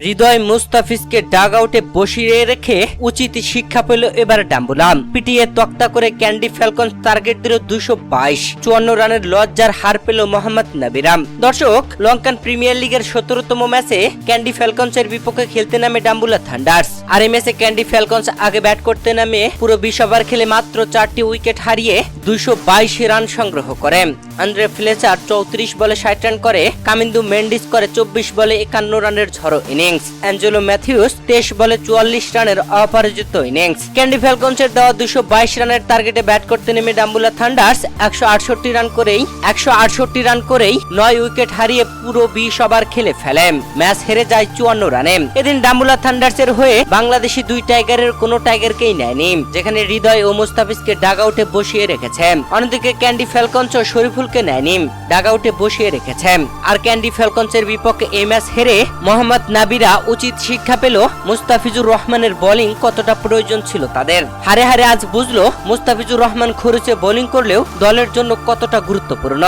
হৃদয় মুস্তাফিজকে dug আউটে বসিয়ে রেখে উচিত শিক্ষা পেল এবার ডাম্বুলাম। পিটিয়ে তক্তা করে ক্যান্ডি ফ্যালকন টার্গেট দিল 222, 54 রানের লজ্জার হার পেল মোহাম্মদ নাবিরাম। দর্শক, লঙ্কান প্রিমিয়ার লিগের 17তম ম্যাচে ক্যান্ডি ফ্যালকনসের বিপক্ষে খেলতে নামে ডাম্বুলা থান্ডার্স। আর এই ম্যাচে ক্যান্ডি ফ্যালকনস আগে ব্যাট করতে নামে পুরো 20 ওভার খেলে মাত্র 4টি উইকেট হারিয়ে 222 রান সংগ্রহ করে। আন্দ্রে ফ্লেচার 34 বলে 60 রান করে, কামিন্দু মেন্ডিস করে 24 বলে 51 রানের ঝড়ো ইনিংস, অ্যাঞ্জেলো ম্যাথিউস 23 বলে 44 রানের অপরাজিত ইনিংস। ক্যান্ডি ফ্যালকনসের দেওয়া 222 রানের টার্গেটে ব্যাট করতে নেমে ডাম্বুলা থান্ডার্স 168 রান করেই 9 উইকেট হারিয়ে পুরো 20 ওভার খেলে ফেলে। ম্যাচ হেরে যায় 54 রানে। এদিন ডাম্বুলা থান্ডার্সের হয়ে বাংলাদেশি দুই টাইগারের কোনো টাইগারকেই নেয়নি, যেখানে হৃদয় ও মুস্তাফিজকে ডাগ আউটে বসিয়ে রেখেছে। অন্যদিকে ক্যান্ডি ফ্যালকনস ও শরীফুলকে নেয়নি, ডাগ আউটে বসিয়ে রেখেছে। আর ক্যান্ডি ফ্যালকনসের বিপক্ষে এই ম্যাচ হেরে মোহাম্মদ নাবিরা উচিত শিক্ষা পেল মুস্তাফিজুর রহমানের বোলিং কতটা প্রয়োজন ছিল তাদের। হারে হারে আজ বুঝলো মুস্তাফিজুর রহমান খরুচে বোলিং করলেও দলের জন্য কতটা গুরুত্বপূর্ণ।